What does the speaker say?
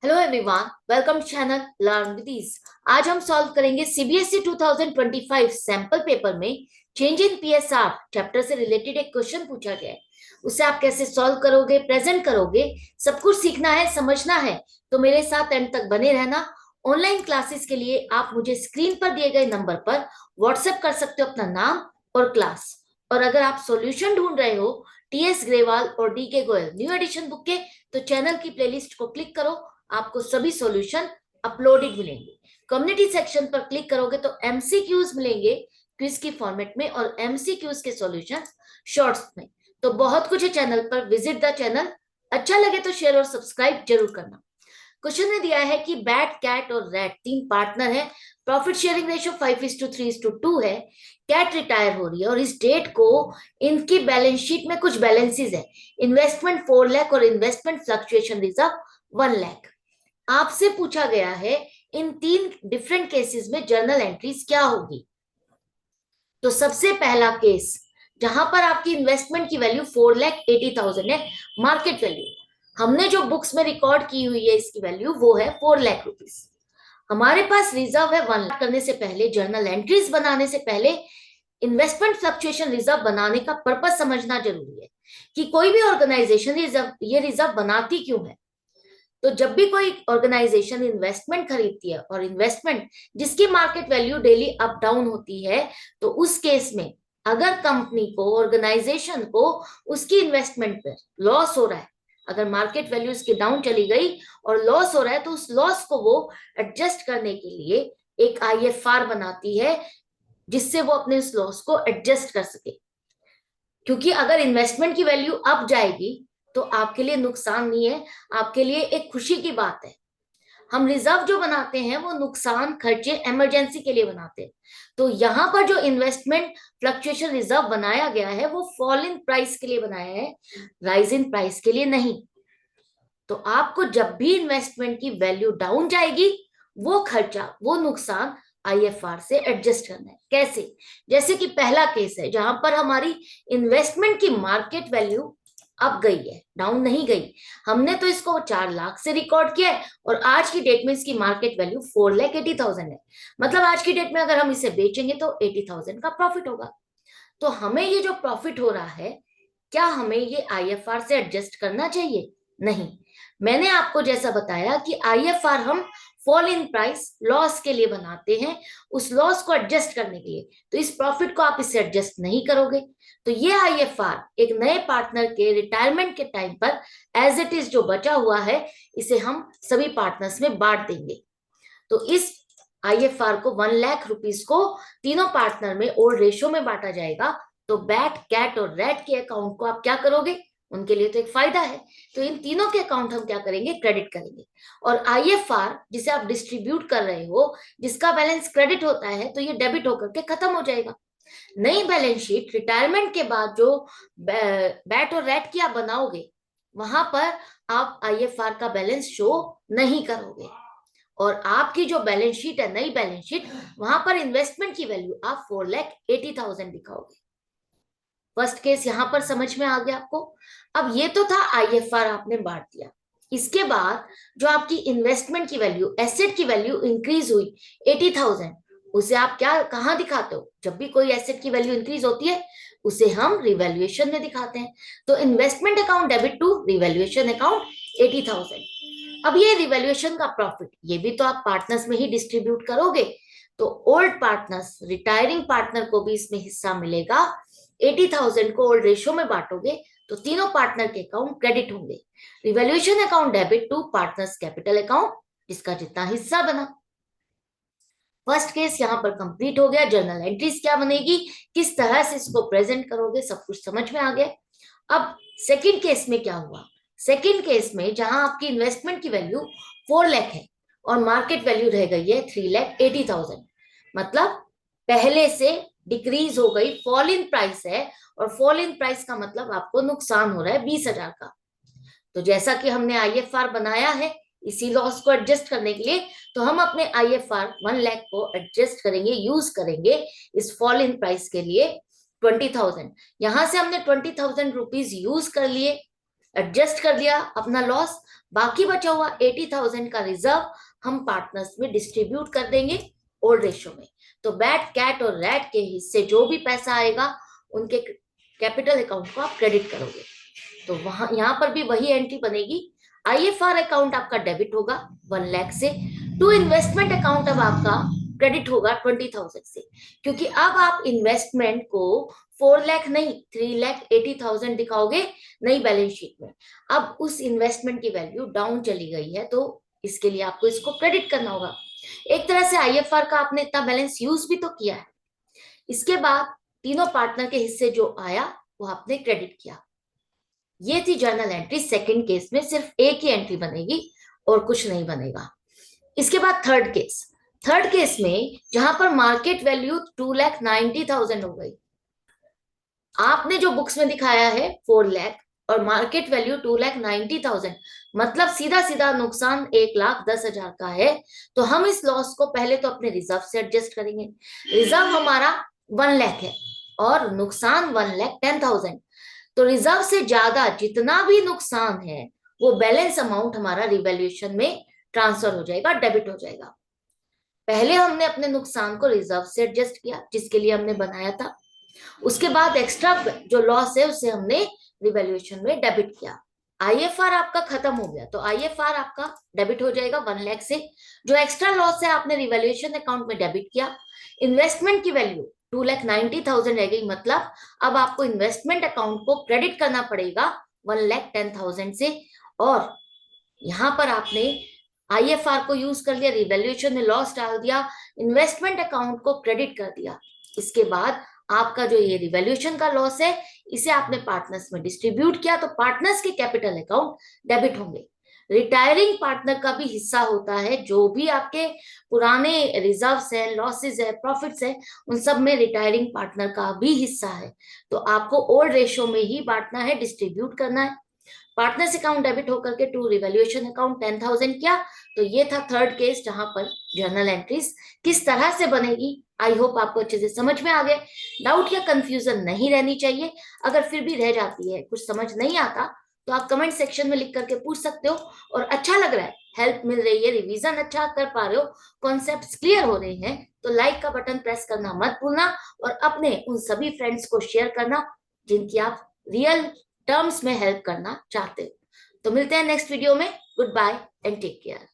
Hello everyone, welcome channel learn with ease. आज हम solve करेंगे सीबीएसई 2025 सैंपल पेपर में चेंज इन पीएसआर चैप्टर से रिलेटेड एक क्वेश्चन पूछा गया है। उसे आप कैसे सॉल्व करोगे, प्रेजेंट करोगे, सब कुछ सीखना है, समझना है। तो मेरे साथ एंड तक बने रहना। ऑनलाइन क्लासेस के लिए आप मुझे स्क्रीन पर दिए गए नंबर पर व्हाट्सएप कर सकते हो अपना नाम और क्लास। और अगर आप सॉल्यूशन ढूंढ रहे हो टीएस ग्रेवाल और डी के गोयल न्यू एडिशन बुक के, तो चैनल की प्लेलिस्ट को क्लिक करो, आपको सभी सॉल्यूशन अपलोडेड मिलेंगे। कम्युनिटी सेक्शन पर क्लिक करोगे तो एमसीक्यूज मिलेंगे क्विज की फॉर्मेट में और एमसीक्यूज के सॉल्यूशन शॉर्ट्स में। तो बहुत कुछ है चैनल पर, विजिट द चैनल। अच्छा लगे तो शेयर और सब्सक्राइब जरूर करना। क्वेश्चन में दिया है कि बैट, कैट और रैट तीन पार्टनर है। प्रॉफिट शेयरिंग रेशियो 5:3:2 है। कैट रिटायर हो रही है और इस डेट को इनकी बैलेंस शीट में कुछ बैलेंसेस है। इन्वेस्टमेंट 4 लाख और इन्वेस्टमेंट फ्लक्चुएशन रिजर्व 1 लाख। आपसे पूछा गया है इन तीन डिफरेंट केसेस में जर्नल एंट्रीज क्या होगी। तो सबसे पहला केस जहां पर आपकी इन्वेस्टमेंट की वैल्यू 4,80,000 है, मार्केट वैल्यू हमने जो बुक्स में रिकॉर्ड की हुई है इसकी वैल्यू वो है 4 लाख रुपीज। हमारे पास रिजर्व है 1 लाख। करने से पहले, जर्नल एंट्रीज बनाने से पहले इन्वेस्टमेंट फ्लक्चुएशन रिजर्व बनाने का पर्पस समझना जरूरी है कि कोई भी ऑर्गेनाइजेशन ये रिजर्व बनाती क्यों है। तो जब भी कोई ऑर्गेनाइजेशन इन्वेस्टमेंट खरीदती है और इन्वेस्टमेंट जिसकी market value daily up down होती है, तो उस केस में अगर कंपनी को, ऑर्गेनाइजेशन को उसकी इन्वेस्टमेंट पर लॉस हो रहा है, अगर मार्केट वैल्यू इसकी डाउन चली गई और लॉस हो रहा है, तो उस लॉस को वो एडजस्ट करने के लिए एक आईएफआर बनाती है जिससे वो अपने उस लॉस को एडजस्ट कर सके। क्योंकि अगर इन्वेस्टमेंट की वैल्यू अप जाएगी तो आपके लिए नुकसान नहीं है, आपके लिए एक खुशी की बात है। हम रिजर्व जो बनाते हैं वो नुकसान, खर्चे, इमरजेंसी के लिए बनाते हैं। तो यहां पर जो इन्वेस्टमेंट फ्लक्चुएशन रिजर्व बनाया गया है वो फॉल इन प्राइस के लिए बनाया है, राइज इन प्राइस के लिए नहीं। तो आपको जब भी इन्वेस्टमेंट की वैल्यू डाउन जाएगी, वो खर्चा, वो नुकसान आईएफआर से एडजस्ट करना है। कैसे? जैसे कि पहला केस है जहां पर हमारी इन्वेस्टमेंट की मार्केट वैल्यू अप गई है, डाउन नहीं गई। हमने तो इसको 4 लाख से रिकॉर्ड किया है और आज की डेट में इसकी मार्केट वैल्यू 4,80,000 है। मतलब आज की डेट में अगर हम इसे बेचेंगे तो 80,000 का प्रॉफिट होगा। तो हमें ये जो प्रॉफिट हो रहा है, क्या हमें ये आईएफआर से एडजस्ट करना चाहिए? नहीं। मैंने आपको जैसा बताया कि आईएफआर हम फॉल इन प्राइस, लॉस के लिए बनाते हैं, उस लॉस को एडजस्ट करने के लिए। तो इस प्रॉफिट को आप इससे एडजस्ट नहीं करोगे। तो ये आईएफआर एक नए पार्टनर के रिटायरमेंट के टाइम पर एज इट इज जो बचा हुआ है, इसे हम सभी पार्टनर्स में बांट देंगे। तो इस आईएफआर को 1 लाख रुपीज को तीनों पार्टनर में ओल्ड रेशियो में बांटा जाएगा। तो बैट, कैट और रेड के अकाउंट को आप क्या करोगे? उनके लिए तो एक फायदा है, तो इन तीनों के अकाउंट हम क्या करेंगे? क्रेडिट करेंगे। और आईएफआर जिसे आप डिस्ट्रीब्यूट कर रहे हो, जिसका बैलेंस क्रेडिट होता है, तो ये डेबिट होकर के खत्म हो जाएगा। नई बैलेंस शीट रिटायरमेंट के बाद जो बैट और रेड की आप बनाओगे, वहां पर आप आईएफआर का बैलेंस शो नहीं करोगे। और आपकी जो बैलेंस शीट है, नई बैलेंस शीट, वहां पर इन्वेस्टमेंट की वैल्यू आप 4,80,000 दिखाओगे। फर्स्ट केस यहां पर समझ में आ गया आपको। अब ये तो था आईएफआर आपने बांट दिया। इसके बाद जो आपकी इन्वेस्टमेंट की वैल्यू, एसेट की वैल्यू इंक्रीज हुई 80,000, उसे आप क्या, कहाँ दिखाते हो? जब भी कोई एसेट की वैल्यू इंक्रीज होती है उसे हम रिवैल्यूएशन में दिखाते हैं। तो investment account debit to revaluation account 80,000। अब ये रिवैल्यूएशन का प्रॉफिट, ये भी तो आप पार्टनर्स में ही डिस्ट्रीब्यूट करोगे। तो ओल्ड पार्टनर्स, रिटायरिंग पार्टनर को भी इसमें हिस्सा मिलेगा। 80,000 को ओल्ड रेशियो में बांटोगे तो तीनों पार्टनर के अकाउंट क्रेडिट होंगे। Revaluation account debit to partners capital account, जिसका जितना हिस्सा बना। फर्स्ट केस यहां पर कंप्लीट हो गया। जर्नल एंट्रीज क्या बनेगी, किस तरह से इसको प्रेजेंट करोगे, सब कुछ समझ में आ गया। अब सेकंड केस में क्या हुआ? सेकंड केस में जहां आपकी इन्वेस्टमेंट की वैल्यू 4 लाख है और मार्केट वैल्यू रह गई है 3,80,000, मतलब पहले से डिक्रीज हो गई, फॉल इन प्राइस है। और फॉल इन प्राइस का मतलब आपको नुकसान हो रहा है 20,000 का। तो जैसा कि हमने आईएफआर बनाया है इसी लॉस को एडजस्ट करने के लिए, तो हम अपने आईएफआर 1 लाख को एडजस्ट करेंगे, यूज करेंगे इस फॉल इन प्राइस के लिए 20,000। यहां से हमने 20,000 रुपीज यूज कर लिए एडजस्ट कर लिया अपना लॉस, बाकी बचा हुआ 80,000 का रिजर्व हम पार्टनर्स में डिस्ट्रीब्यूट कर देंगे ओल्ड रेशियो में। तो बैट कैट और रैट के हिस्से जो भी पैसा आएगा उनके कैपिटल अकाउंट को आप क्रेडिट करोगे। तो वहां यहां पर भी वही एंट्री बनेगी। आईएफआर अकाउंट आपका डेबिट होगा 1 लाख से, टू इन्वेस्टमेंट अकाउंट अब आपका क्रेडिट होगा 20,000 से, क्योंकि अब आप इन्वेस्टमेंट को 4 लाख नहीं 3,80,000 दिखाओगे नई बैलेंस शीट में। अब उस इन्वेस्टमेंट की वैल्यू डाउन चली गई है, तो इसके लिए आपको इसको क्रेडिट करना होगा। एक तरह से आईएफआर का आपने इतना बैलेंस यूज भी तो किया है। इसके बाद तीनों पार्टनर के हिस्से जो आया वो आपने क्रेडिट किया। ये थी जर्नल एंट्री। सेकंड केस में सिर्फ एक ही एंट्री बनेगी और कुछ नहीं बनेगा। इसके बाद थर्ड केस में जहां पर मार्केट वैल्यू 2,90,000 हो गई, आपने जो बुक्स में दिखाया है 4 लाख और मार्केट वैल्यू 2,90,000, मतलब सीधा सीधा नुकसान 1,10,000 का है। तो हम इस लॉस को पहले तो अपने रिजर्व से एडजस्ट करेंगे। रिजर्व हमारा 1 लाख है और नुकसान 1,10,000। तो रिजर्व से ज्यादा जितना भी नुकसान है वो बैलेंस अमाउंट हमारा रिवैल्यूएशन में ट्रांसफर हो जाएगा, डेबिट हो जाएगा। पहले हमने अपने नुकसान को रिजर्व से एडजस्ट किया जिसके लिए हमने बनाया था, उसके बाद एक्स्ट्रा जो लॉस है उसे हमने रिवैल्यूएशन में डेबिट किया। आईएफआर आपका खत्म हो गया, तो आईएफआर आपका डेबिट हो जाएगा 1 लाख से। जो एक्स्ट्रा लॉस है आपने रिवैल्यूएशन अकाउंट में डेबिट किया। इन्वेस्टमेंट की वैल्यू 2,90,000 रह गई, मतलब अब आपको इन्वेस्टमेंट अकाउंट को क्रेडिट करना पड़ेगा 1,10,000 से। और यहां पर आपने आईएफआर को यूज कर लिया, रिवैल्यूएशन में लॉस डाल दिया, इन्वेस्टमेंट अकाउंट को क्रेडिट कर दिया। इसके बाद आपका जो ये रिवैल्यूएशन का लॉस है इसे आपने पार्टनर्स में डिस्ट्रीब्यूट किया, तो पार्टनर्स के कैपिटल अकाउंट डेबिट होंगे। रिटायरिंग पार्टनर का भी हिस्सा होता है, जो भी आपके पुराने रिजर्व्स है, लॉसेस है, प्रॉफिट्स है, उन सब में रिटायरिंग पार्टनर का भी हिस्सा है। तो आपको ओल्ड रेशियो में ही बांटना है, डिस्ट्रीब्यूट करना है। पार्टनर्स अकाउंट डेबिट होकर के टू रिवैल्यूएशन अकाउंट 10,000 किया। तो ये था थर्ड केस जहां पर जर्नल एंट्रीज किस तरह से बनेगी। आई होप आपको अच्छे से समझ में आ गए। डाउट या कंफ्यूजन नहीं रहनी चाहिए। अगर फिर भी रह जाती है, कुछ समझ नहीं आता, तो आप कमेंट सेक्शन में लिख करके पूछ सकते हो। और अच्छा लग रहा है, हेल्प मिल रही है, रिवीजन अच्छा कर पा रहे हो, कॉन्सेप्ट्स क्लियर हो रहे हैं, तो लाइक का बटन प्रेस करना मत भूलना और अपने उन सभी फ्रेंड्स को शेयर करना जिनकी आप रियल टर्म्स में हेल्प करना चाहते हो। तो मिलते हैं नेक्स्ट वीडियो में। Goodbye and take care.